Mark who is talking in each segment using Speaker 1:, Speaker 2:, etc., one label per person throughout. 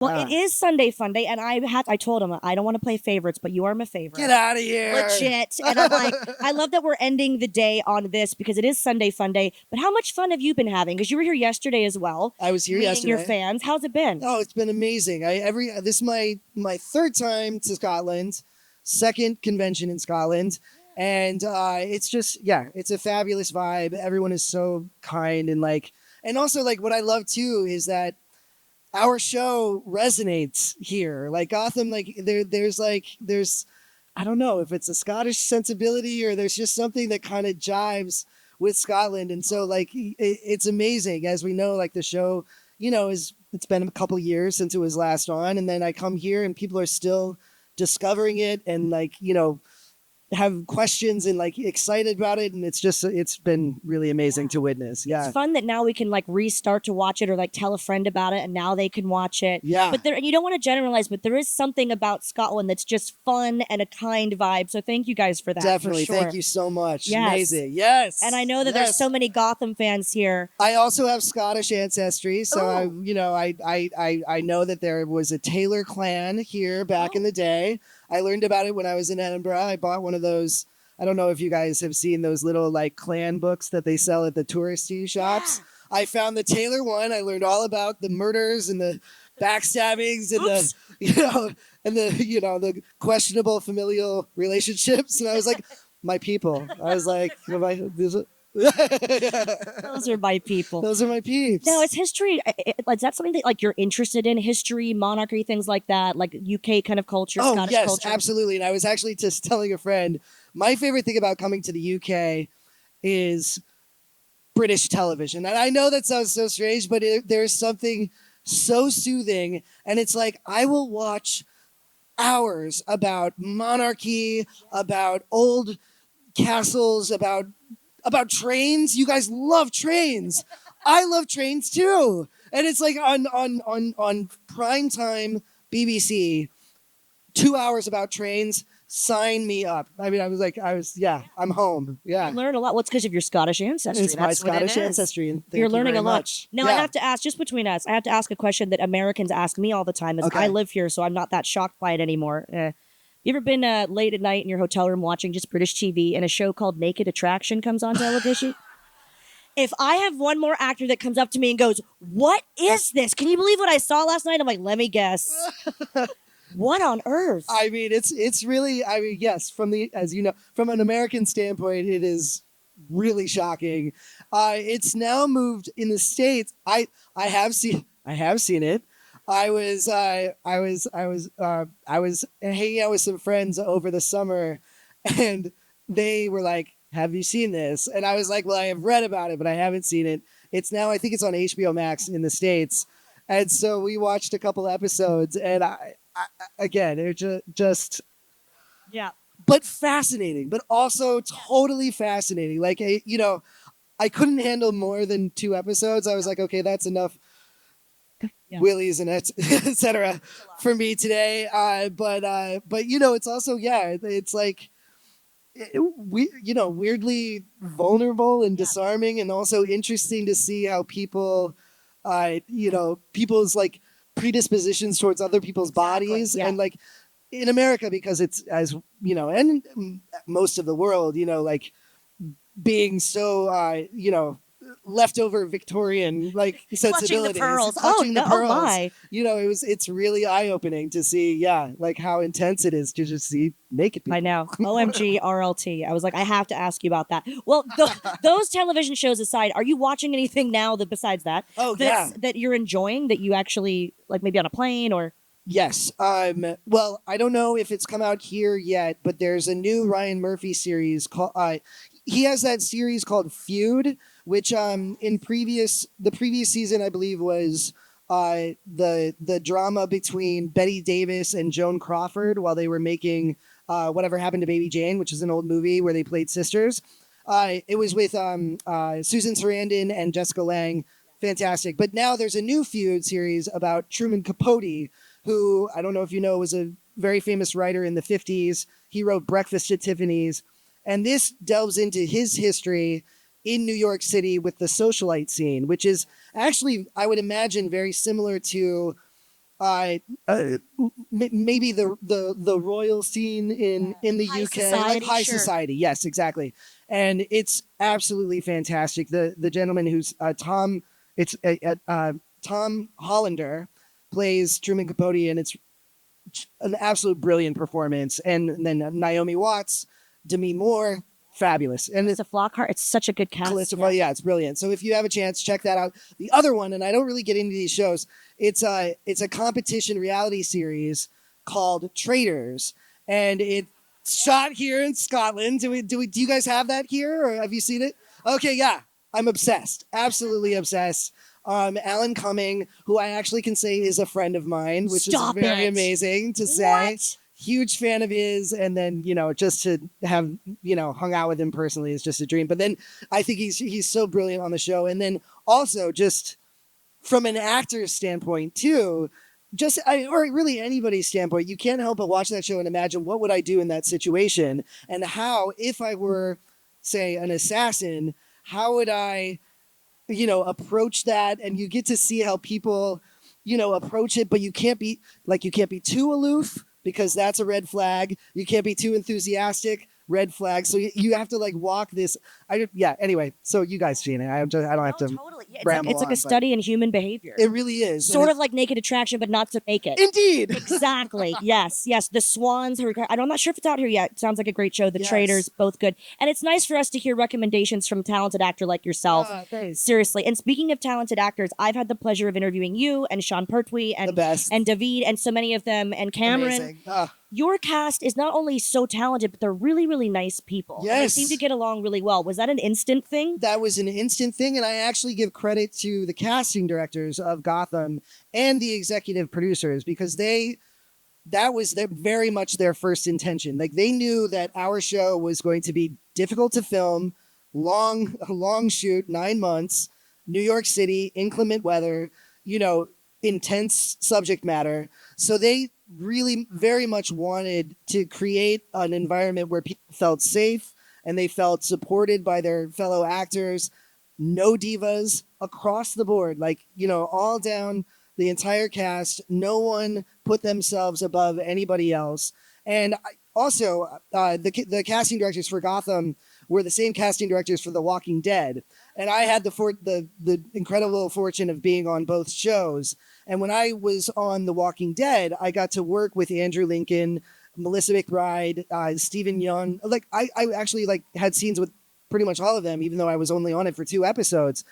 Speaker 1: Well, it is Sunday Funday, and I told him I don't want to play favorites, but you are my favorite.
Speaker 2: Get out of here.
Speaker 1: Legit. And I'm like, I love that we're ending the day on this because it is Sunday Funday. But how much fun have you been having? Because you were here yesterday as well.
Speaker 2: I was here
Speaker 1: meeting
Speaker 2: yesterday.
Speaker 1: your fans. How's it been?
Speaker 2: Oh, it's been amazing. This is my third time to Scotland, second convention in Scotland. And it's just, it's a fabulous vibe. Everyone is so kind and also what I love too is that our show resonates here. Like Gotham, there's I don't know if it's a Scottish sensibility or there's just something that kind of jives with Scotland. And so it's amazing. As we know, the show, it's been a couple years since it was last on. And then I come here and people are still discovering it and have questions and excited about it, and it's been really amazing to witness. Yeah,
Speaker 1: it's fun that now we can restart to watch it or tell a friend about it, and now they can watch it.
Speaker 2: Yeah,
Speaker 1: but and you don't want to generalize, but there is something about Scotland that's just fun and a kind vibe. So thank you guys for that.
Speaker 2: Definitely,
Speaker 1: for sure.
Speaker 2: Thank you so much.
Speaker 1: Yes.
Speaker 2: Amazing. Yes,
Speaker 1: and I know that there's so many Gotham fans here.
Speaker 2: I also have Scottish ancestry, so I know that there was a Taylor clan here back in the day. I learned about it when I was in Edinburgh. I bought one of those. I don't know if you guys have seen those little clan books that they sell at the touristy shops. Yeah. I found the Taylor one. I learned all about the murders and the backstabbings and the questionable familial relationships. And I was like, my people. I was like,
Speaker 1: those are my people.
Speaker 2: Those are my peeps.
Speaker 1: Now, is history, is that something that you're interested in? History, monarchy, things like that, UK kind of culture, Scottish culture?
Speaker 2: Yes, absolutely. And I was actually just telling a friend, my favorite thing about coming to the UK is British television. And I know that sounds so strange, but there's something so soothing. And it's I will watch hours about monarchy, about old castles, about trains. You guys love trains. I love trains too. And it's on primetime BBC, 2 hours about trains. Sign me up. I mean, I'm home. Yeah.
Speaker 1: You learn a lot. What's because of your Scottish ancestry?
Speaker 2: It's my Scottish ancestry. And
Speaker 1: you're learning a lot.
Speaker 2: Much.
Speaker 1: Now, I have to ask, just between us, I have to ask a question that Americans ask me all the time. I live here, so I'm not that shocked by it anymore. You ever been late at night in your hotel room watching just British TV and a show called Naked Attraction comes on television? If I have one more actor that comes up to me and goes, "What is this? Can you believe what I saw last night?" I'm like, let me guess. What on earth?
Speaker 2: I mean, it's really, yes, from an American standpoint, it is really shocking. It's now moved in the States. I have seen it. I was hanging out with some friends over the summer, and they were like, "Have you seen this?" And I was like, "Well, I have read about it, but I haven't seen it." It's now, I think it's on HBO Max in the States, and so we watched a couple episodes, and again, they're just
Speaker 1: yeah,
Speaker 2: but fascinating, but also totally fascinating. I couldn't handle more than 2 episodes. I was like, okay, that's enough. Yeah. Willies and etc. for me today. But it's also, it's weirdly vulnerable and disarming, and also interesting to see how people, people's predispositions towards other people's bodies. Yeah. And in America, because it's, as and most of the world, being so, leftover Victorian sensibilities.
Speaker 1: The pearls.
Speaker 2: Clutching the pearls.
Speaker 1: Oh my.
Speaker 2: It's really eye-opening to see, how intense it is to just see naked people.
Speaker 1: I know. OMG RLT. I was like, I have to ask you about that. Well, those television shows aside, are you watching anything now besides that?
Speaker 2: Oh,
Speaker 1: that you're enjoying, that you actually maybe on a plane or?
Speaker 2: Yes. Well, I don't know if it's come out here yet, but there's a new Ryan Murphy series called. He has that series called Feud, which in the previous season, I believe, was the drama between Bette Davis and Joan Crawford while they were making Whatever Happened to Baby Jane, which is an old movie where they played sisters. It was with Susan Sarandon and Jessica Lange. Fantastic. But now there's a new Feud series about Truman Capote, who, I don't know if you know, was a very famous writer in the 50s. He wrote Breakfast at Tiffany's. And this delves into his history in New York City with the socialite scene, which is actually, I would imagine, very similar to maybe the royal scene in the
Speaker 1: High
Speaker 2: UK,
Speaker 1: society,
Speaker 2: like high
Speaker 1: sure.
Speaker 2: society. Yes, exactly. And it's absolutely fantastic. The gentleman who's Tom, it's Tom Hollander plays Truman Capote, and it's an absolute brilliant performance. And then Naomi Watts, Demi Moore, fabulous. And
Speaker 1: It's a Flockhart. It's such a good cast.
Speaker 2: Callisto, yeah, it's brilliant. So if you have a chance, check that out. The other one, and I don't really get into these shows, it's a competition reality series called Traders, and it's shot here in Scotland. Do you guys have that here, or have you seen it? Okay, yeah, I'm obsessed, absolutely obsessed. Alan Cumming, who I actually can say is a friend of mine, which
Speaker 1: Stop
Speaker 2: is very
Speaker 1: it.
Speaker 2: amazing to say.
Speaker 1: What?
Speaker 2: Huge fan of his, and then just to have hung out with him personally is just a dream. But then I think he's so brilliant on the show, and then also just from an actor's standpoint too, or really anybody's standpoint, you can't help but watch that show and imagine what would I do in that situation, and how, if I were, say, an assassin, how would I approach that. And you get to see how people approach it, but you can't be too aloof, because that's a red flag. You can't be too enthusiastic, red flag. So you have to walk this. Anyway, so you guys seen it. I don't have to
Speaker 1: Totally. Yeah,
Speaker 2: ramble
Speaker 1: it's like
Speaker 2: on,
Speaker 1: a study in human behavior.
Speaker 2: It really is.
Speaker 1: Sort of like Naked Attraction, but not to make it.
Speaker 2: Indeed.
Speaker 1: Exactly. Yes. The Swans. I'm not sure if it's out here yet. It sounds like a great show. The
Speaker 2: Yes.
Speaker 1: Traders, both good. And it's nice for us to hear recommendations from a talented actor like yourself.
Speaker 2: Thanks.
Speaker 1: Seriously. And speaking of talented actors, I've had the pleasure of interviewing you and Sean Pertwee and
Speaker 2: The best.
Speaker 1: and David and so many of them and Cameron.
Speaker 2: Amazing.
Speaker 1: Your cast is not only so talented, but they're really, really nice people. And
Speaker 2: Yes.
Speaker 1: they seem to get along really well. Was that an instant thing?
Speaker 2: That was an instant thing, and I actually give credit to the casting directors of Gotham and the executive producers, because that was very much their first intention. Like, they knew that our show was going to be difficult to film, a long shoot, 9 months, New York City, inclement weather, intense subject matter. So they really very much wanted to create an environment where people felt safe and they felt supported by their fellow actors. No divas across the board, all down the entire cast. No one put themselves above anybody else. And also, the casting directors for Gotham were the same casting directors for The Walking Dead. And I had the incredible fortune of being on both shows. And when I was on The Walking Dead, I got to work with Andrew Lincoln, Melissa McBride, Stephen Young. I actually had scenes with pretty much all of them, even though I was only on it for 2 episodes.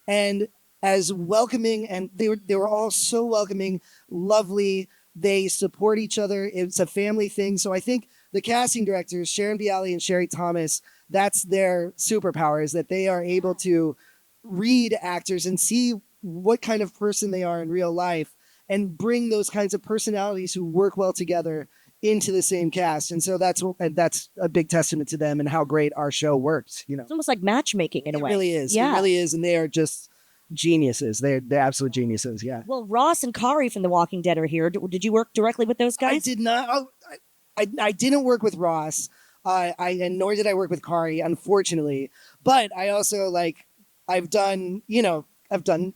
Speaker 2: And as welcoming, and they were all so welcoming, lovely. They support each other. It's a family thing. So I think the casting directors, Sharon Bialy and Sherry Thomas, that's their superpower, is that they are able to read actors and see what kind of person they are in real life and bring those kinds of personalities who work well together into the same cast. And so that's a big testament to them and how great our show worked.
Speaker 1: It's almost like matchmaking in a way.
Speaker 2: It really is.
Speaker 1: Yeah.
Speaker 2: It really is. And they are just geniuses. They're absolute geniuses. Yeah.
Speaker 1: Well, Ross and Kari from The Walking Dead are here. Did you work directly with those guys?
Speaker 2: I did not. I didn't work with Ross. And nor did I work with Kari, unfortunately. But I also I've done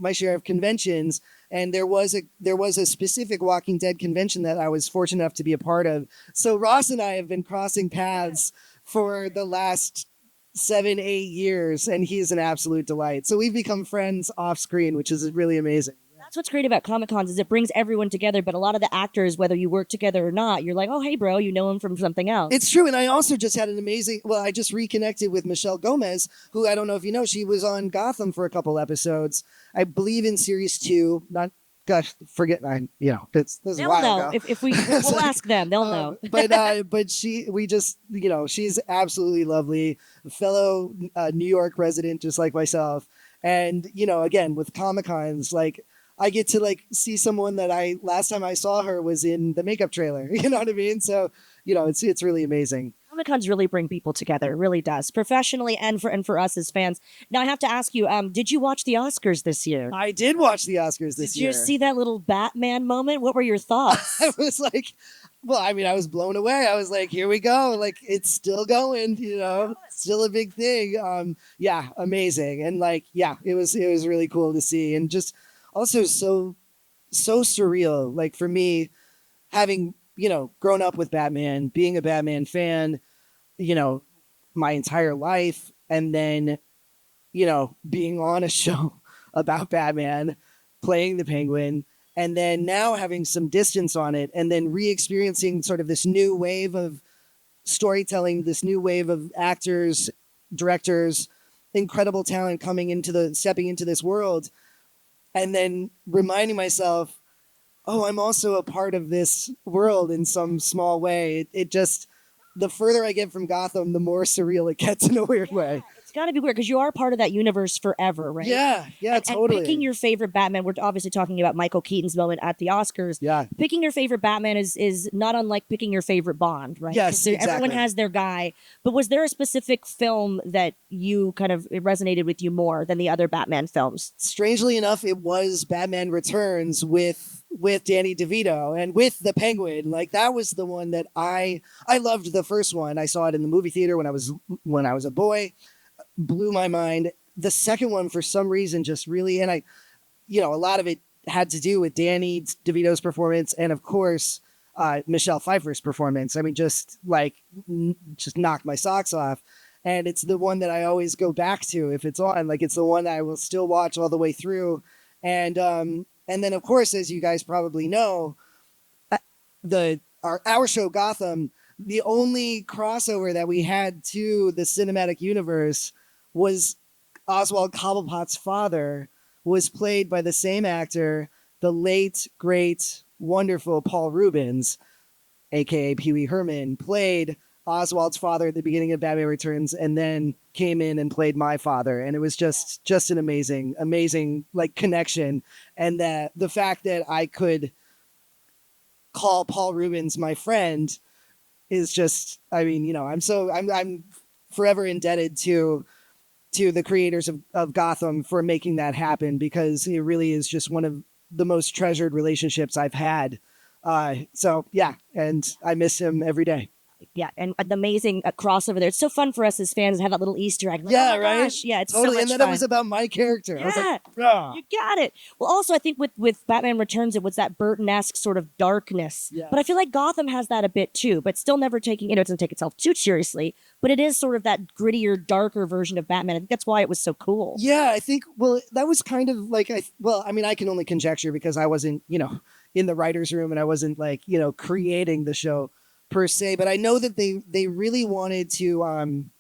Speaker 2: my share of conventions, and there was a specific Walking Dead convention that I was fortunate enough to be a part of. So Ross and I have been crossing paths for the last 7-8 years, and he's an absolute delight. So we've become friends off screen, which is really amazing.
Speaker 1: That's what's great about Comic Cons, is it brings everyone together, but a lot of the actors, whether you work together or not, you're like, oh, hey, bro, you know him from something else.
Speaker 2: It's true. And I also just had I just reconnected with Michelle Gomez, who, I don't know if you know, she was on Gotham for a couple episodes, I believe in series 2, this is a
Speaker 1: They'll
Speaker 2: while
Speaker 1: know.
Speaker 2: ago.
Speaker 1: If we'll ask them, they'll know.
Speaker 2: But she's absolutely lovely, fellow New York resident, just like myself. And, again, with Comic-Cons, I get to see someone that last time I saw her was in the makeup trailer. You know what I mean? So, it's really amazing.
Speaker 1: Comic Cons really bring people together. It really does, professionally and for us as fans. Now I have to ask you, did you watch the Oscars this year?
Speaker 2: I did watch the Oscars this year.
Speaker 1: Did you see that little Batman moment? What were your thoughts?
Speaker 2: I was I was blown away. I was like, here we go. It's still going, still a big thing. Amazing. And it was really cool to see. And just also so so surreal. Like for me, having, grown up with Batman, being a Batman fan, you know, my entire life, and then, being on a show about Batman, playing the Penguin, and then now having some distance on it, and then re-experiencing sort of this new wave of storytelling, this new wave of actors, directors, incredible talent stepping into this world, and then reminding myself, oh, I'm also a part of this world in some small way. It just, the further I get from Gotham, the more surreal it gets in a weird way.
Speaker 1: It's got to be weird because you are part of that universe forever, right?
Speaker 2: Yeah, totally.
Speaker 1: And picking your favorite Batman, we're obviously talking about Michael Keaton's moment at the Oscars.
Speaker 2: Yeah.
Speaker 1: Picking your favorite Batman is not unlike picking your favorite Bond, right?
Speaker 2: Yes, exactly.
Speaker 1: Everyone has their guy. But was there a specific film that you kind of it resonated with you more than the other Batman films?
Speaker 2: Strangely enough, it was Batman Returns with Danny DeVito and with the Penguin. Like that was the one that I loved. The first one, I saw it in the movie theater when I was a boy, blew my mind. The second one, for some reason, just really, and a lot of it had to do with Danny DeVito's performance, and of course Michelle Pfeiffer's performance. I mean, just knocked my socks off. And it's the one that I always go back to if it's on. Like it's the one that I will still watch all the way through. And then, of course, as you guys probably know, our show Gotham, the only crossover that we had to the cinematic universe was Oswald Cobblepot's father was played by the same actor, the late, great, wonderful Paul Rubens, a.k.a. Pee Wee Herman, played Oswald's father at the beginning of Batman Returns, and then came in and played my father. And it was just an amazing like connection. And that the fact that I could call Paul Rubens my friend is just, I mean, I'm forever indebted to the creators of Gotham for making that happen, because it really is just one of the most treasured relationships I've had. So yeah, and I miss him every day.
Speaker 1: Yeah, and an amazing crossover there. It's so fun for us as fans to have that little Easter egg. Like,
Speaker 2: yeah,
Speaker 1: oh
Speaker 2: right?
Speaker 1: Gosh. Yeah, it's
Speaker 2: totally.
Speaker 1: so much
Speaker 2: And then
Speaker 1: fun.
Speaker 2: it was about my character.
Speaker 1: Yeah,
Speaker 2: I was like, ah.
Speaker 1: you got it. Well, also, I think with Batman Returns, it was that Burton-esque sort of darkness.
Speaker 2: Yeah.
Speaker 1: But I feel like Gotham has that a bit too, but still never taking, it doesn't take itself too seriously, but it is sort of that grittier, darker version of Batman. I think that's why it was so cool.
Speaker 2: Yeah, I think, well, that was kind of like, I can only conjecture because I wasn't, in the writer's room and I wasn't like, creating the show per se, but I know that they really wanted to,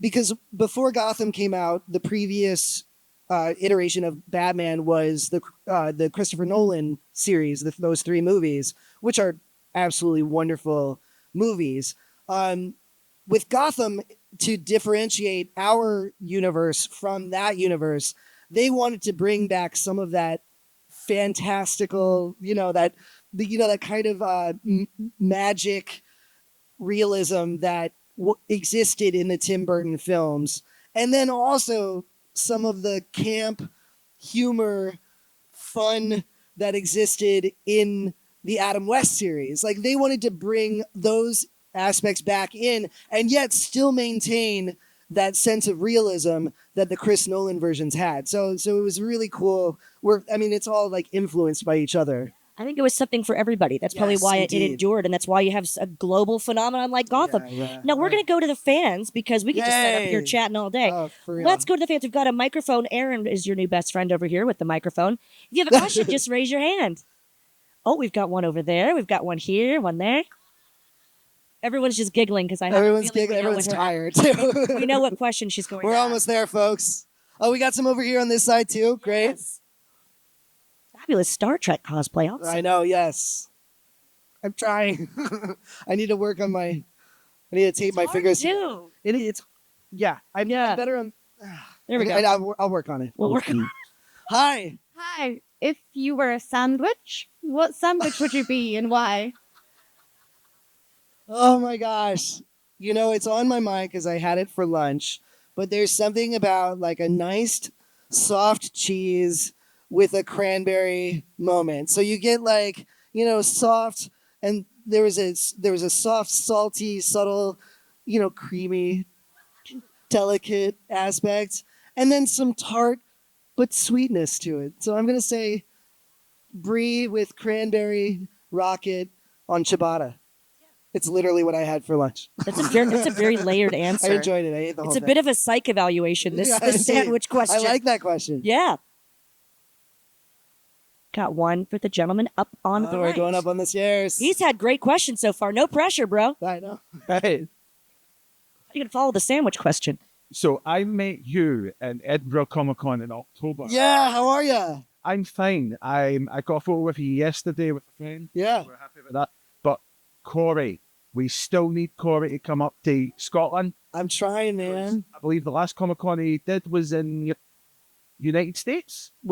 Speaker 2: because before Gotham came out, the previous iteration of Batman was the Christopher Nolan series, those three movies, which are absolutely wonderful movies. With Gotham, to differentiate our universe from that universe, they wanted to bring back some of that fantastical, that kind of magic realism that existed in the Tim Burton films. And then also some of the camp humor, fun that existed in the Adam West series. Like they wanted to bring those aspects back in and yet still maintain that sense of realism that the Chris Nolan versions had. So it was really cool. It's all like influenced by each other.
Speaker 1: I think it was something for everybody. That's probably why it endured, and that's why you have a global phenomenon like Gotham.
Speaker 2: Yeah,
Speaker 1: now, we're going to go to the fans because we could just sit up here chatting all day.
Speaker 2: Oh, for real.
Speaker 1: Let's go to the fans. We've got a microphone. Aaron is your new best friend over here with the microphone. If you have a question, just raise your hand. Oh, we've got one over there. We've got one here, one there. Everyone's just giggling because
Speaker 2: everyone's giggling. Everyone's tired too.
Speaker 1: We know what question she's going to
Speaker 2: We're
Speaker 1: ask.
Speaker 2: almost there, folks. Oh, we got some over here on this side too. Great.
Speaker 1: Yes. Fabulous Star Trek cosplay. Also.
Speaker 2: I know. Yes, I'm trying. I need to work on my. I need to tape my fingers.
Speaker 1: Too.
Speaker 2: It's. Yeah. I'm better on.
Speaker 1: There we go.
Speaker 2: I'll work on it.
Speaker 1: We'll work on it.
Speaker 2: Hi.
Speaker 3: Hi. If you were a sandwich, what sandwich would you be and why?
Speaker 2: Oh my gosh. It's on my mind because I had it for lunch, but there's something about like a nice soft cheese with a cranberry moment. So you get like, soft, and there was a soft, salty, subtle, creamy, delicate aspect, and then some tart but sweetness to it. So I'm going to say brie with cranberry rocket on ciabatta. It's literally what I had for lunch.
Speaker 1: That's a very layered answer.
Speaker 2: I enjoyed it. I ate the whole
Speaker 1: It's a
Speaker 2: thing.
Speaker 1: bit of a psych evaluation, this
Speaker 2: Yeah,
Speaker 1: this
Speaker 2: indeed.
Speaker 1: sandwich question.
Speaker 2: I like that question.
Speaker 1: Yeah. Got one for the gentleman up on the
Speaker 2: We're
Speaker 1: right.
Speaker 2: going up on the stairs.
Speaker 1: He's had great questions so far. No pressure, bro.
Speaker 2: I know. Right.
Speaker 1: You can follow the sandwich question.
Speaker 4: So I met you in Edinburgh Comic Con in October.
Speaker 2: Yeah, how are you?
Speaker 4: I'm fine. I got a photo with you yesterday with a friend.
Speaker 2: Yeah.
Speaker 4: We're happy with that. But Corey, we still need Corey to come up to Scotland.
Speaker 2: I'm trying, man.
Speaker 4: I believe the last Comic Con he did was in United States.
Speaker 2: It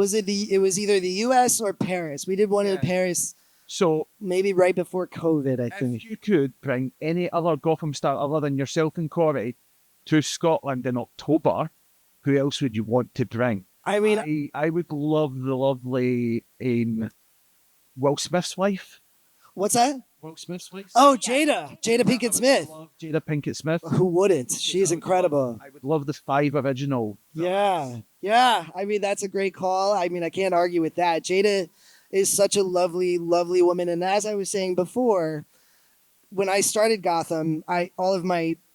Speaker 2: was either the US or Paris. We did one in Paris
Speaker 4: So
Speaker 2: maybe right before COVID, I think.
Speaker 4: if you could bring any other Gotham star other than yourself and Corey to Scotland in October, who else would you want to bring?
Speaker 2: I mean,
Speaker 4: I would love the lovely Will Smith's wife.
Speaker 2: what's that?
Speaker 4: Will Smith's wife.
Speaker 2: Oh, Jada Pinkett Smith.
Speaker 4: Love Jada Pinkett Smith.
Speaker 2: Who wouldn't? She's incredible.
Speaker 4: I would love the 5 original.
Speaker 2: Yeah. I mean, that's a great call. I mean, I can't argue with that. Jada is such a lovely, lovely woman. And as I was saying before, when I started Gotham, a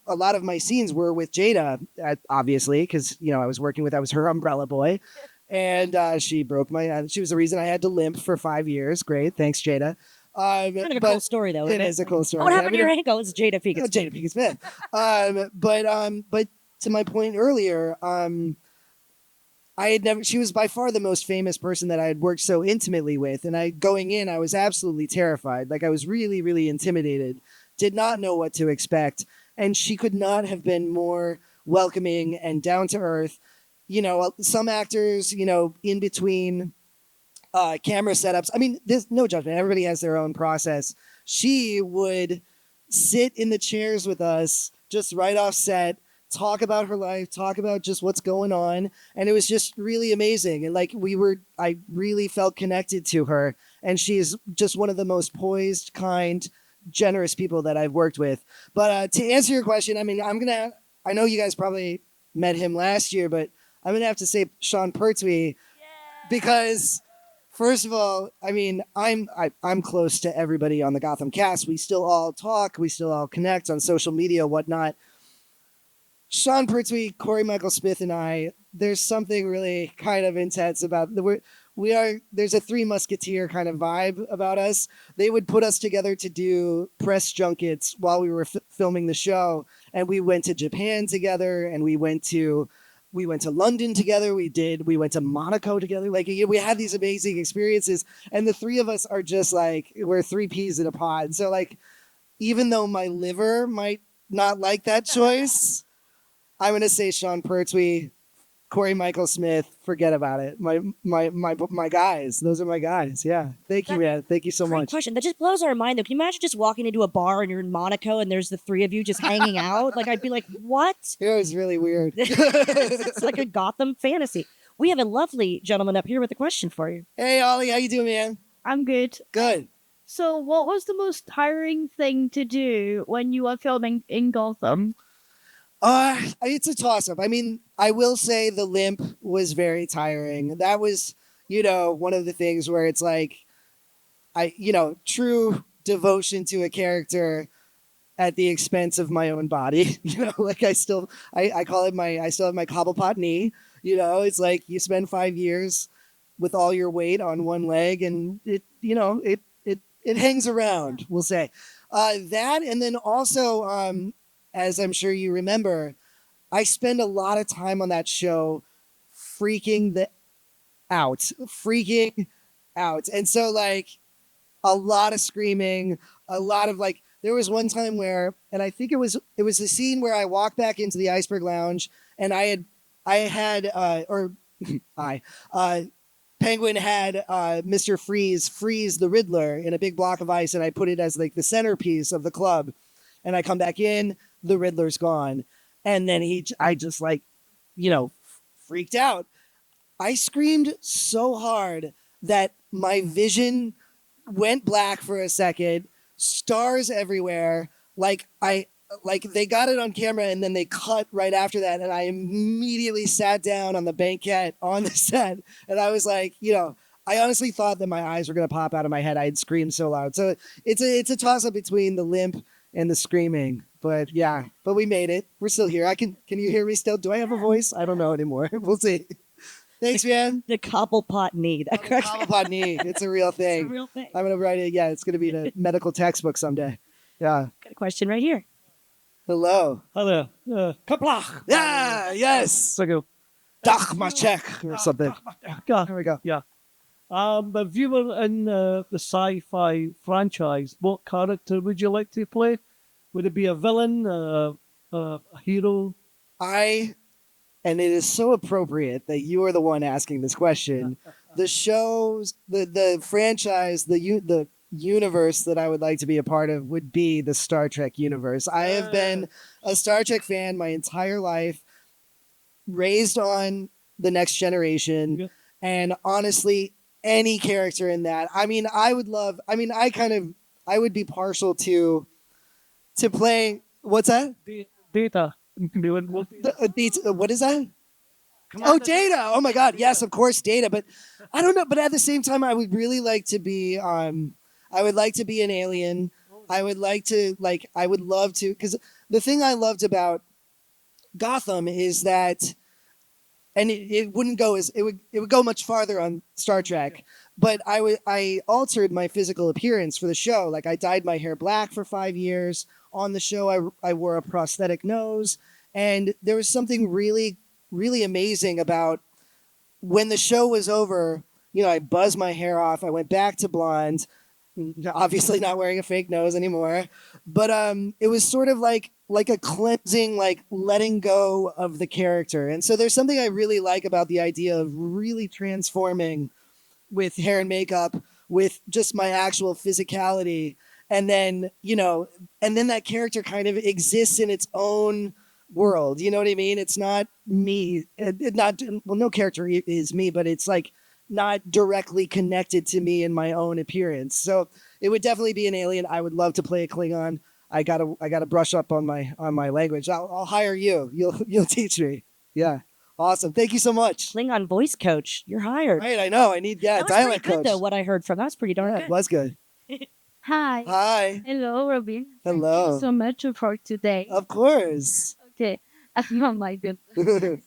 Speaker 2: lot of my scenes were with Jada, obviously, because I was her umbrella boy, and she broke she was the reason I had to limp for 5 years. Great, thanks, Jada.
Speaker 1: Kind of a cool story, though.
Speaker 2: It is a cool story.
Speaker 1: What happened to your ankle? It's Jada Pinkett.
Speaker 2: Jada Pinkett Smith. But to my point earlier, she was by far the most famous person that I had worked so intimately with. And going in, I was absolutely terrified. Like I was really, really intimidated, did not know what to expect. And she could not have been more welcoming and down to earth. Some actors, in between camera setups. I mean, there's no judgment. Everybody has their own process. She would sit in the chairs with us, just right off set, talk about her life, talk about just what's going on. And it was just really amazing. And I really felt connected to her. And she is just one of the most poised, kind, generous people that I've worked with. But to answer your question, I mean, I know you guys probably met him last year, but I'm going to have to say Sean Pertwee because first of all, I mean, I'm close to everybody on the Gotham cast. We still all talk. We still all connect on social media, whatnot. Sean Pertwee, Corey Michael Smith, and I, there's something really kind of intense about there's a Three Musketeer kind of vibe about us. They would put us together to do press junkets while we were filming the show. And we went to Japan together, and we went to London together. We went to Monaco together. Like we had these amazing experiences. And the three of us are just like, we're 3 peas in a pod. So like, even though my liver might not like that choice, I'm going to say Sean Pertwee, Corey Michael Smith, forget about it. My guys. Those are my guys. Yeah. Thank you, man. Thank you so
Speaker 1: Great
Speaker 2: much.
Speaker 1: question. That just blows our mind, though. Can you imagine just walking into a bar and you're in Monaco and there's the 3 of you just hanging out? Like, I'd be like, what?
Speaker 2: It was really weird.
Speaker 1: It's like a Gotham fantasy. We have a lovely gentleman up here with a question for you.
Speaker 2: Hey, Ollie. How you doing, man?
Speaker 3: I'm good.
Speaker 2: Good.
Speaker 3: So, what was the most tiring thing to do when you were filming in Gotham?
Speaker 2: It's a toss-up. I mean, I will say the limp was very tiring. That was, one of the things where it's like, true devotion to a character at the expense of my own body. Like I still call it I still have my cobblepot knee. It's like you spend 5 years with all your weight on one leg, and it hangs around. We'll say that, and then also. As I'm sure you remember, I spend a lot of time on that show freaking out. And so like a lot of screaming, a lot of like, there was one time where, and I think it was a scene where I walked back into the Iceberg Lounge and Penguin had Mr. Freeze the Riddler in a big block of ice, and I put it as like the centerpiece of the club. And I come back in, the Riddler's gone. And then I just like, freaked out. I screamed so hard that my vision went black for a second, stars everywhere. Like they got it on camera and then they cut right after that. And I immediately sat down on the banquette on the set. And I was like, I honestly thought that my eyes were gonna pop out of my head. I'd scream so loud. So it's a toss up between the limp and the screaming. But yeah, but we made it. We're still here. Can you hear me still? Do I have a voice? I don't know anymore. We'll see. Thanks, man.
Speaker 1: The Cobblepot knee. That cracks me up.
Speaker 2: Cobblepot knee. It's a real
Speaker 1: It's
Speaker 2: thing.
Speaker 1: a real thing.
Speaker 2: I'm gonna write it. Yeah, it's gonna be the medical textbook someday. Yeah.
Speaker 1: Got a question right here.
Speaker 2: Hello.
Speaker 5: Hello. Kaplach.
Speaker 2: Yeah. Yes.
Speaker 5: So go.
Speaker 2: Dach my check or something.
Speaker 5: Yeah.
Speaker 2: There we go.
Speaker 5: If you were in the sci-fi franchise, what character would you like to play? Would it be a villain, a hero?
Speaker 2: And it is so appropriate that you are the one asking this question. The shows, the franchise, the universe that I would like to be a part of would be the Star Trek universe. I have been a Star Trek fan my entire life, raised on The Next Generation,
Speaker 5: Yeah.
Speaker 2: and honestly, any character in that. I mean, I would be partial to playing. What's that?
Speaker 5: Data.
Speaker 2: What is that? Oh, Data. Oh my God. Yes, of course, Data. But I don't know. But at the same time, I would really like to be. I would like to be an alien. I would love to. Because the thing I loved about Gotham is that, and it wouldn't go it would go much farther on Star Trek. But I altered my physical appearance for the show. Like I dyed my hair black for 5 years. On the show, I wore a prosthetic nose. And there was something really, really amazing about when the show was over. You know, I buzzed my hair off. I went back to blonde, obviously not wearing a fake nose anymore. But it was sort of like a cleansing, like letting go of the character. And so there's something I really like about the idea of really transforming with hair and makeup, with just my actual physicality. And then, that character kind of exists in its own world. You know what I mean? It's not me. No character is me, but it's like not directly connected to me in my own appearance. So it would definitely be an alien. I would love to play a Klingon. I gotta brush up on my language. I'll hire you. You'll teach me. Yeah. Awesome. Thank you so much.
Speaker 1: Klingon voice coach. You're hired.
Speaker 2: Right, I know. I need
Speaker 1: That was
Speaker 2: dialect
Speaker 1: pretty good,
Speaker 2: coach.
Speaker 1: though, what I heard from. That was pretty darn
Speaker 2: Yeah,
Speaker 1: good.
Speaker 2: it was good.
Speaker 3: Hi.
Speaker 2: Hi.
Speaker 3: Hello, Robin. Thank
Speaker 2: Hello.
Speaker 3: you so much for today.
Speaker 2: Of course.
Speaker 3: Okay. Oh my goodness.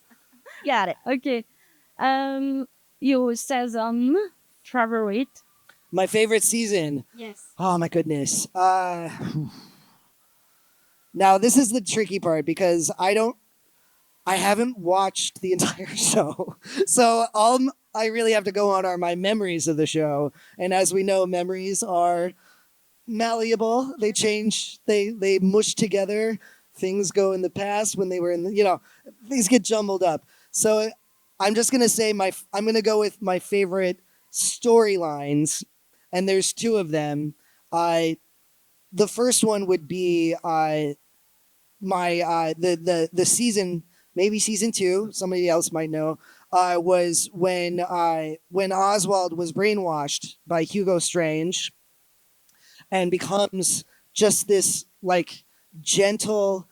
Speaker 1: Got it.
Speaker 3: Okay. Your season favorite?
Speaker 2: My favorite season.
Speaker 3: Yes.
Speaker 2: Oh my goodness. Now this is the tricky part because I haven't watched the entire show. So all I really have to go on are my memories of the show. And as we know, memories are malleable. They change, they mush together. Things go in the past when they were things get jumbled up. So I'm just going to say I'm going to go with my favorite storylines. And there's two of them. The first one would be the season, maybe season 2, somebody else might know, was when Oswald was brainwashed by Hugo Strange and becomes just this like gentle,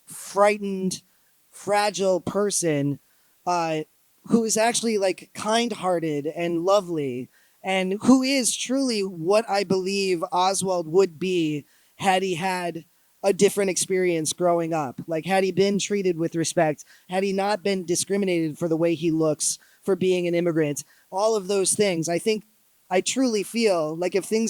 Speaker 2: frightened, fragile person who is actually like kind-hearted and lovely, and who is truly what I believe Oswald would be had he had a different experience growing up. Like, had he been treated with respect, had he not been discriminated for the way he looks, for being an immigrant, all of those things. I truly feel like if he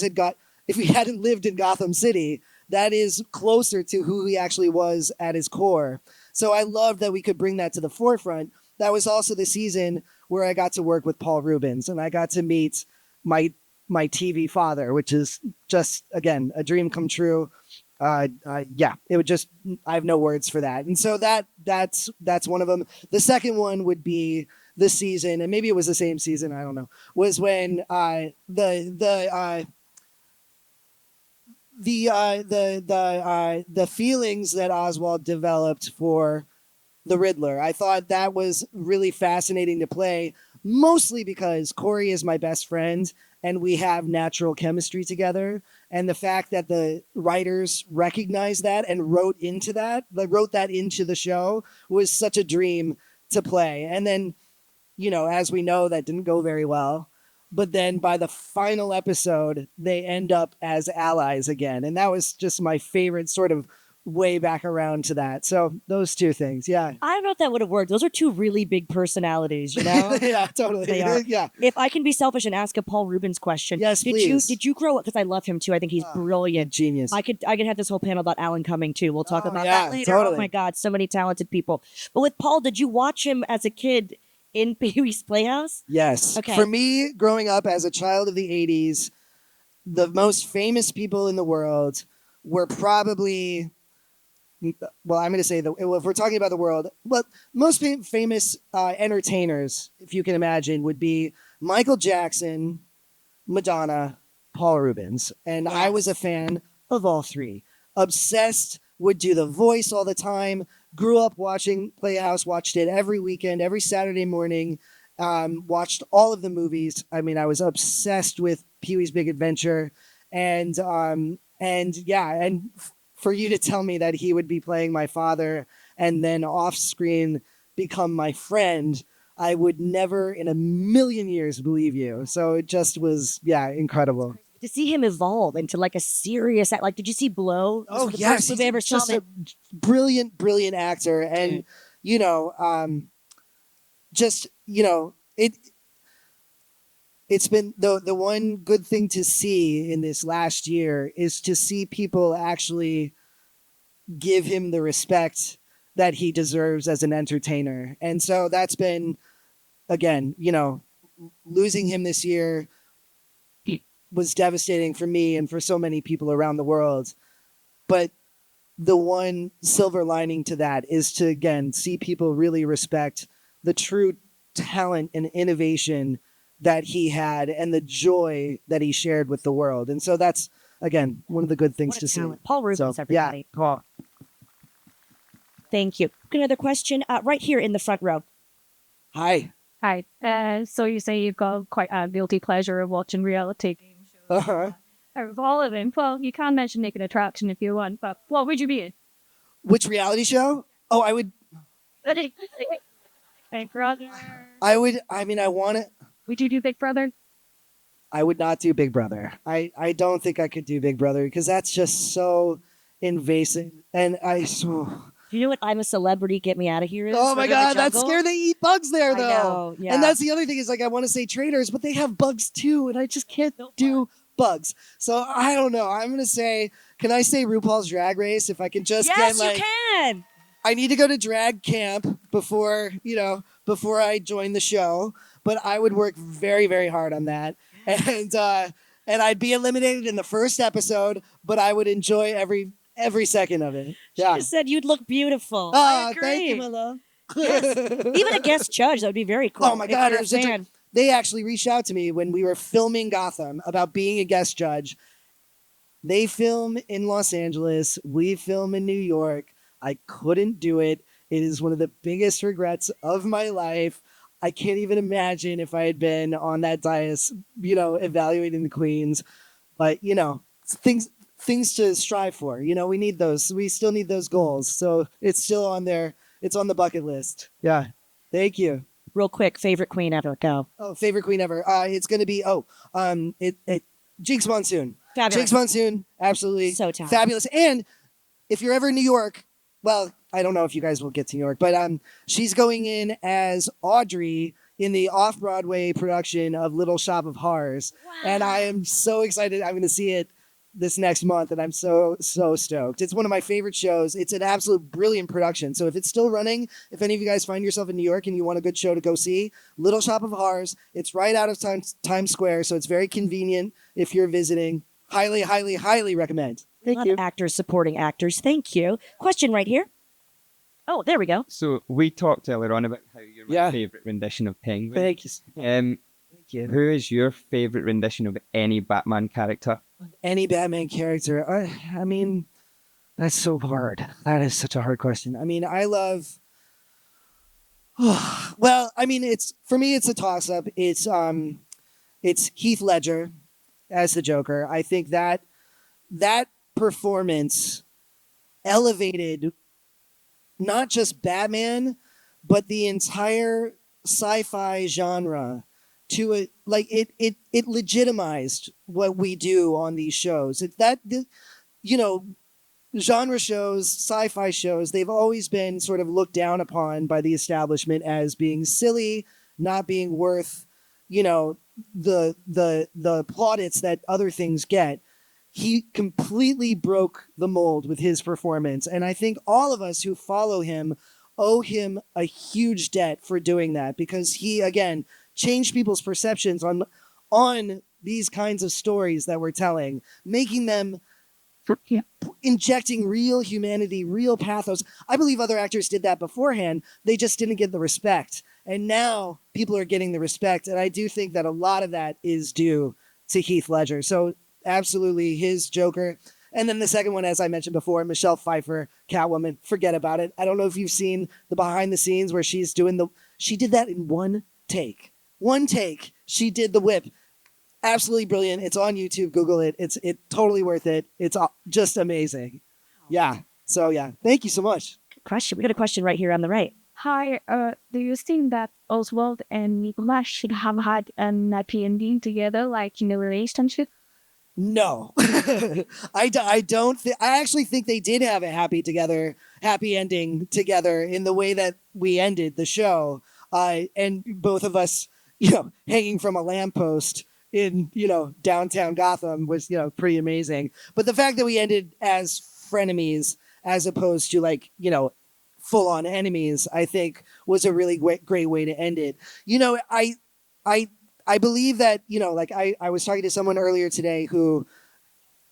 Speaker 2: hadn't lived in Gotham City, that is closer to who he actually was at his core. So I love that we could bring that to the forefront. That was also the season where I got to work with Paul Rubens, and I got to meet my TV father, which is just, again, a dream come true. It would just, I have no words for that. And so that's one of them. The second one would be the season, and maybe it was the same season, I don't know, was when the feelings that Oswald developed for the Riddler. I thought that was really fascinating to play, mostly because Corey is my best friend and we have natural chemistry together. And the fact that the writers recognized that and wrote that into the show was such a dream to play. And then as we know, that didn't go very well. But then by the final episode, they end up as allies again. And that was just my favorite sort of way back around to that. So those two things. Yeah.
Speaker 1: I don't know if that would have worked. Those are two really big personalities, you know?
Speaker 2: Yeah, totally.
Speaker 1: They are.
Speaker 2: Yeah.
Speaker 1: If I can be selfish and ask a Paul Rubens question.
Speaker 2: Yes,
Speaker 1: did
Speaker 2: please.
Speaker 1: Did you grow up? Because I love him too. I think he's brilliant.
Speaker 2: Genius.
Speaker 1: I could have this whole panel about Alan Cumming too. We'll talk about
Speaker 2: yeah,
Speaker 1: that later. Oh
Speaker 2: totally.
Speaker 1: my God, so many talented people. But with Paul, did you watch him as a kid in Pee-wee's Playhouse?
Speaker 2: Yes.
Speaker 1: Okay.
Speaker 2: For me, growing up as a child of the 80s, the most famous people in the world were probably, well, I'm going to say, if we're talking about the world, but most famous entertainers, if you can imagine, would be Michael Jackson, Madonna, Paul Rubens. And I was a fan of all three. Obsessed, would do The Voice all the time. Grew up watching Playhouse, watched it every weekend, every Saturday morning. Watched all of the movies. I mean, I was obsessed with Pee-wee's Big Adventure. And for you to tell me that he would be playing my father and then off screen become my friend, I would never in a million years believe you. So it just was, incredible.
Speaker 1: To see him evolve into like a serious act. Like, did you see Blow?
Speaker 2: Oh,
Speaker 1: The
Speaker 2: yes.
Speaker 1: first movie I ever saw
Speaker 2: Just
Speaker 1: that-
Speaker 2: a brilliant, brilliant actor. And, it's been the one good thing to see in this last year is to see people actually give him the respect that he deserves as an entertainer. And so that's been, again, losing him this year was devastating for me and for so many people around the world. But the one silver lining to that is to, again, see people really respect the true talent and innovation that he had and the joy that he shared with the world. And so that's, again, one of the good things
Speaker 1: What a
Speaker 2: to see.
Speaker 1: talent. Paul Rubens,
Speaker 2: So,
Speaker 1: everybody.
Speaker 4: Oh,
Speaker 1: Thank you. Another question right here in the front row.
Speaker 2: Hi.
Speaker 3: Hi. So you say you've got quite a guilty pleasure of watching reality game shows.
Speaker 2: Uh-huh.
Speaker 3: Out of all of them, well, you can mention Naked Attraction if you want, but what would you be in?
Speaker 2: Which reality show? Oh, I would,
Speaker 3: Big Brother.
Speaker 2: I want to,
Speaker 3: Would you do Big Brother?
Speaker 2: I would not do Big Brother. I don't think I could do Big Brother because that's just so invasive. And
Speaker 1: Do you know what I'm a Celebrity, Get Me Out of Here is?
Speaker 2: oh my
Speaker 1: Living in the
Speaker 2: God, that's
Speaker 1: Jungle?
Speaker 2: scary. They eat bugs there,
Speaker 1: I
Speaker 2: though.
Speaker 1: know, yeah.
Speaker 2: And that's the other thing is, like, I want to say traitors, but they have bugs too, and I just can't do bugs. So I don't know. I'm going to say, can I say RuPaul's Drag Race if I can just
Speaker 1: Yes,
Speaker 2: get, like,
Speaker 1: you can.
Speaker 2: I need to go to drag camp before I join the show, but I would work very, very hard on that. And I'd be eliminated in the first episode, but I would enjoy every second of it. Yeah.
Speaker 1: She just said you'd look beautiful.
Speaker 2: Oh,
Speaker 1: I agree.
Speaker 2: thank you, my love.
Speaker 1: Even a guest judge, that would be very cool.
Speaker 2: Oh my
Speaker 1: if
Speaker 2: God,
Speaker 1: you're
Speaker 2: it
Speaker 1: a
Speaker 2: was such a-
Speaker 1: fan.
Speaker 2: They actually reached out to me when we were filming Gotham about being a guest judge. They film in Los Angeles. We film in New York. I couldn't do it. It is one of the biggest regrets of my life. I can't even imagine if I had been on that dais, evaluating the queens. But, things to strive for. We need those. We still need those goals. So it's still on there. It's on the bucket list. Yeah. Thank you.
Speaker 1: Real quick, favorite queen ever. Go.
Speaker 2: Oh, favorite queen ever. It's going to be, Jinx Monsoon.
Speaker 1: Fabulous.
Speaker 2: Jinx Monsoon. Absolutely.
Speaker 1: So talented.
Speaker 2: Fabulous. And if you're ever in New York, well, I don't know if you guys will get to New York, but she's going in as Audrey in the off-Broadway production of Little Shop of Horrors.
Speaker 1: Wow.
Speaker 2: And I am so excited. I'm going to see it this next month, and I'm so stoked. It's one of my favorite shows. It's an absolute brilliant production. So if it's still running, if any of you guys find yourself in New York and you want a good show to go see, Little Shop of Horrors. It's right out of Times Square, so it's very convenient if you're visiting. Highly, highly, highly recommend. Thank
Speaker 1: Love
Speaker 2: you.
Speaker 1: actors supporting actors. Thank you. Question right here. Oh, there we go.
Speaker 6: So we talked earlier on about how you're my
Speaker 2: Yeah.
Speaker 6: favourite rendition of Penguin.
Speaker 2: Thank you.
Speaker 6: Thank
Speaker 2: you.
Speaker 6: Who is your favourite rendition of any Batman character?
Speaker 2: Any Batman character. I mean, that's so hard. That is such a hard question. I mean, I love. Well, I mean, for me, it's a toss-up. It's Heath Ledger as the Joker. I think that performance elevated not just Batman, but the entire sci-fi genre to it, like it legitimized what we do on these shows. You know, genre shows, sci-fi shows, they've always been sort of looked down upon by the establishment as being silly, not being worth, you know, the plaudits that other things get. He completely broke the mold with his performance, and I think all of us who follow him owe him a huge debt for doing that, because he again changed people's perceptions on these kinds of stories that we're telling, making them injecting real humanity, real pathos. I believe other actors did that beforehand. They just didn't get the respect. And now people are getting the respect. And I do think that a lot of that is due to Heath Ledger. So absolutely his Joker. And then the second one, as I mentioned before, Michelle Pfeiffer, Catwoman, forget about it. I don't know if you've seen the behind the scenes where she did that in one take. One take. She did the whip. Absolutely brilliant. It's on YouTube. Google it. It's totally worth it. It's just amazing. Yeah. So yeah, thank you so much.
Speaker 1: Good question. We got a question right here on the right.
Speaker 3: Hi, do you think that Oswald and Nicholas should have had an happy ending together, like in a relationship?
Speaker 2: No, I don't think. I actually think they did have a happy ending together in the way that we ended the show. And both of us, hanging from a lamppost in, downtown Gotham was, pretty amazing. But the fact that we ended as frenemies as opposed to full on enemies, I think was a really great way to end it. I believe that, I was talking to someone earlier today who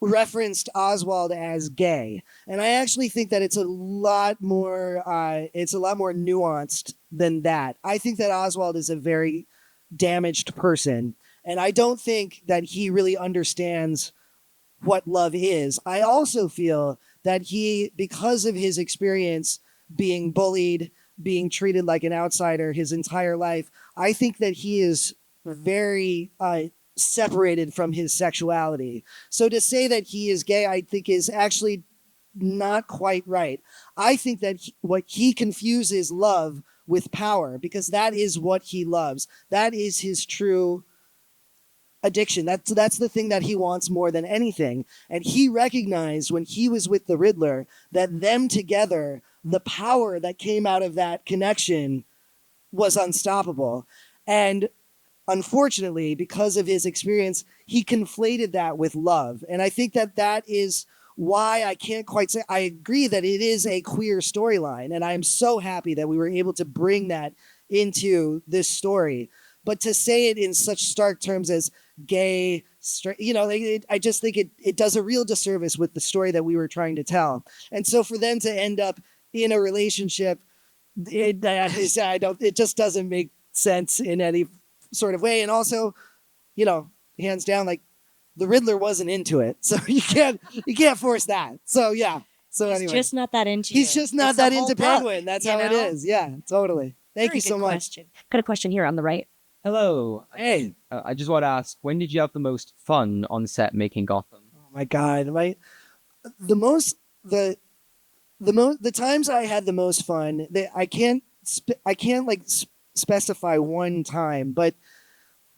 Speaker 2: referenced Oswald as gay. And I actually think that it's a lot more nuanced than that. I think that Oswald is a very damaged person. And I don't think that he really understands what love is. I also feel that he, because of his experience being bullied, being treated like an outsider his entire life, I think that he is very separated from his sexuality. So to say that he is gay, I think is actually not quite right. I think that what he confuses love with power, because that is what he loves. That is his true addiction. That's the thing that he wants more than anything. And he recognized when he was with the Riddler that them together, the power that came out of that connection was unstoppable. And unfortunately, because of his experience, he conflated that with love. And I think that is why I can't quite say, I agree that it is a queer storyline. And I'm so happy that we were able to bring that into this story. But to say it in such stark terms as gay, straight, I just think it does a real disservice with the story that we were trying to tell. And so for them to end up in a relationship, it just doesn't make sense in any sort of way. And also, hands down, the Riddler wasn't into it, so you can't force that. So yeah. So
Speaker 1: He's
Speaker 2: anyway,
Speaker 1: just not that into
Speaker 2: he's
Speaker 1: it.
Speaker 2: just not
Speaker 1: It's
Speaker 2: that
Speaker 1: the whole
Speaker 2: into
Speaker 1: book,
Speaker 2: Penguin. That's how it is. Yeah, totally. Thank
Speaker 1: Very
Speaker 2: you so
Speaker 1: good
Speaker 2: much.
Speaker 1: question. Got a question here on the right.
Speaker 6: Hello.
Speaker 2: Hey,
Speaker 6: I just want to ask, when did you have the most fun on set making Gotham?
Speaker 2: oh my God, the times I had the most fun, I can't specify one time, but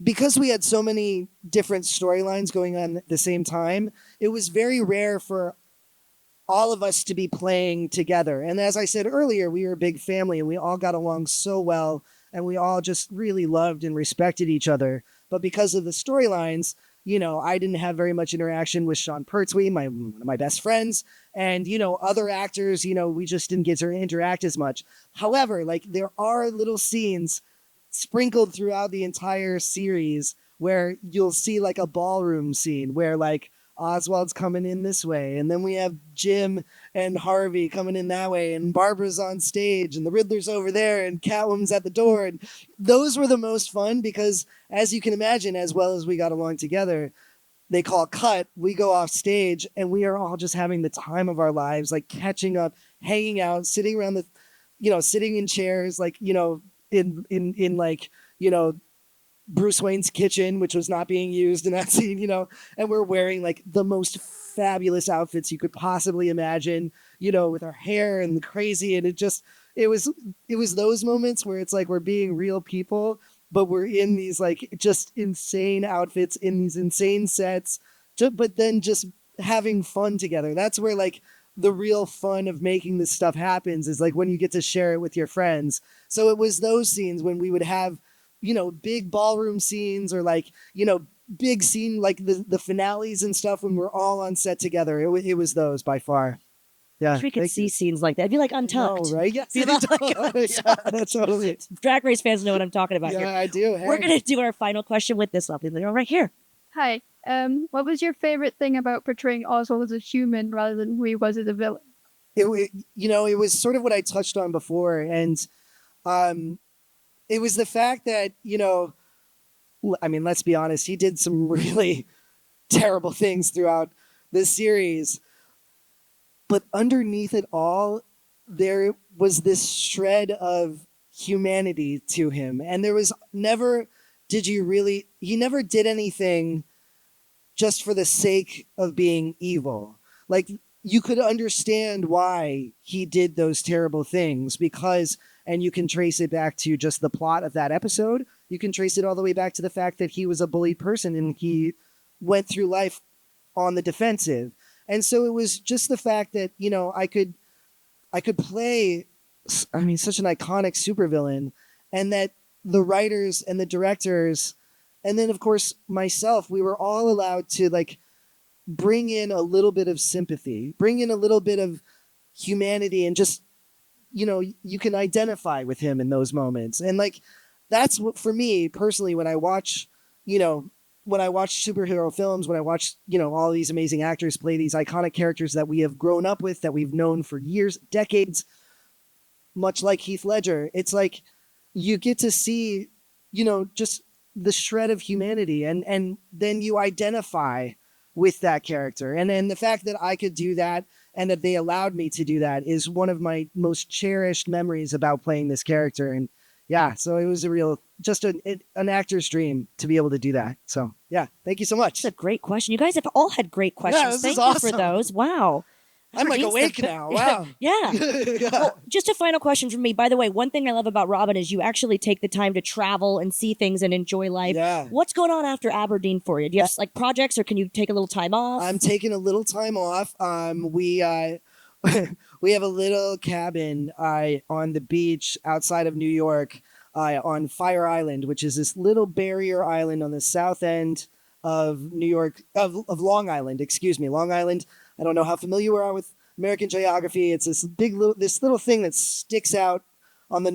Speaker 2: because we had so many different storylines going on at the same time, it was very rare for all of us to be playing together. And as I said earlier, we were a big family and we all got along so well and we all just really loved and respected each other. But because of the storylines, I didn't have very much interaction with Sean Pertwee, one of my best friends, and, other actors, we just didn't get to interact as much. However, there are little scenes sprinkled throughout the entire series where you'll see a ballroom scene where Oswald's coming in this way, and then we have Jim and Harvey coming in that way, and Barbara's on stage, and the Riddler's over there, and Catwoman's at the door. And those were the most fun because, as you can imagine, as well as we got along together, they call cut, we go off stage, and we are all just having the time of our lives, catching up, hanging out, sitting around sitting in chairs, in Bruce Wayne's kitchen, which was not being used in that scene, and we're wearing the most fabulous outfits you could possibly imagine, with our hair and crazy. And it was those moments where it's like we're being real people, but we're in these like just insane outfits in these insane sets, but then just having fun together. That's where like the real fun of making this stuff happens, is like when you get to share it with your friends. So it was those scenes when we would have, big ballroom scenes, or like, big scene, like the finales and stuff when we're all on set together. It was those by far. Yeah.
Speaker 1: Wish we could see scenes like that. It'd be like Untucked.
Speaker 2: No, right? Yeah,
Speaker 1: Be like,
Speaker 2: yeah, that's totally it.
Speaker 1: Drag Race fans know what I'm talking about
Speaker 2: Yeah,
Speaker 1: here.
Speaker 2: I do. Hey.
Speaker 1: We're going to do our final question with this lovely girl right here.
Speaker 3: Hi. What was your favorite thing about portraying Oswald as a human rather than who he was as a villain?
Speaker 2: It was sort of what I touched on before, and it was the fact that, I mean, let's be honest, he did some really terrible things throughout this series, but underneath it all, there was this shred of humanity to him, and there was never, he never did anything just for the sake of being evil. Like, you could understand why he did those terrible things because, and you can trace it back to just the plot of that episode. You can trace it all the way back to the fact that he was a bullied person and he went through life on the defensive. And so it was just the fact that, I could play, I mean, such an iconic supervillain, and that the writers and the directors, and then of course myself, we were all allowed to like bring in a little bit of sympathy, bring in a little bit of humanity, and just, you can identify with him in those moments. And like, that's what, for me personally, when I watch superhero films, when I watch, all these amazing actors play these iconic characters that we have grown up with, that we've known for years, decades, much like Heath Ledger, it's like you get to see, just the shred of humanity, and then you identify with that character. And then the fact that I could do that and that they allowed me to do that is one of my most cherished memories about playing this character. And yeah, so it was just an actor's dream to be able to do that. So yeah, thank you so much.
Speaker 1: That's a great question. You guys have all had great questions.
Speaker 2: Yeah, this
Speaker 1: Thank
Speaker 2: is
Speaker 1: you
Speaker 2: awesome.
Speaker 1: for those. Wow.
Speaker 2: I'm like
Speaker 1: Aberdeens
Speaker 2: awake
Speaker 1: the-
Speaker 2: now. Wow.
Speaker 1: Yeah.
Speaker 2: Yeah.
Speaker 1: Well, just a final question from me. By the way, one thing I love about Robin is you actually take the time to travel and see things and enjoy life.
Speaker 2: Yeah.
Speaker 1: What's going on after Aberdeen for you? Do you have like projects, or can you take a little time off?
Speaker 2: I'm taking a little time off. We we have a little cabin on the beach outside of New York, on Fire Island, which is this little barrier island on the south end of New York, of Long Island. Excuse me, Long Island. I don't know how familiar you are with American geography. It's this little thing that sticks out on the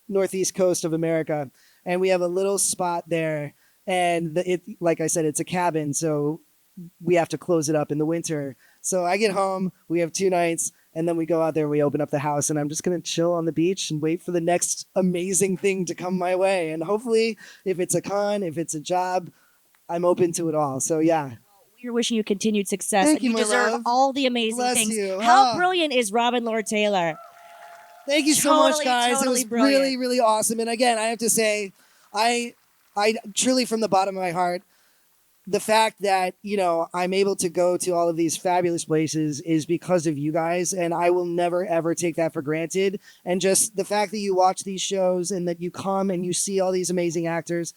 Speaker 2: northeast coast of America, and we have a little spot there. And like I said, it's a cabin, so we have to close it up in the winter. So I get home, we have 2 nights, and then we go out there, we open up the house, and I'm just going to chill on the beach and wait for the next amazing thing to come my way. And hopefully, if it's a con, if it's a job, I'm open to it all. So yeah.
Speaker 1: We're wishing you continued success.
Speaker 2: Thank
Speaker 1: and
Speaker 2: you,
Speaker 1: you
Speaker 2: my
Speaker 1: deserve
Speaker 2: love.
Speaker 1: all the amazing
Speaker 2: Bless
Speaker 1: things.
Speaker 2: you.
Speaker 1: How
Speaker 2: Ah.
Speaker 1: brilliant is Robin Lord Taylor?
Speaker 2: Thank you so much,
Speaker 1: Totally,
Speaker 2: guys.
Speaker 1: totally
Speaker 2: It was
Speaker 1: brilliant.
Speaker 2: really, really awesome. And again, I have to say, I truly, from the bottom of my heart, the fact that, I'm able to go to all of these fabulous places is because of you guys. And I will never, ever take that for granted. And just the fact that you watch these shows and that you come and you see all these amazing actors,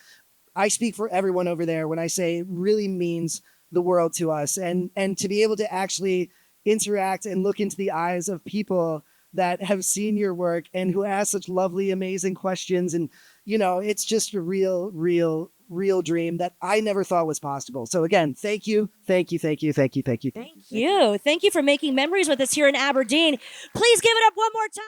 Speaker 2: I speak for everyone over there when I say it really means the world to us. And to be able to actually interact and look into the eyes of people that have seen your work and who ask such lovely, amazing questions. And, it's just a real dream that I never thought was possible. So again, thank you.
Speaker 1: Thank you. Thank you for making memories with us here in Aberdeen. Please give it up one more time.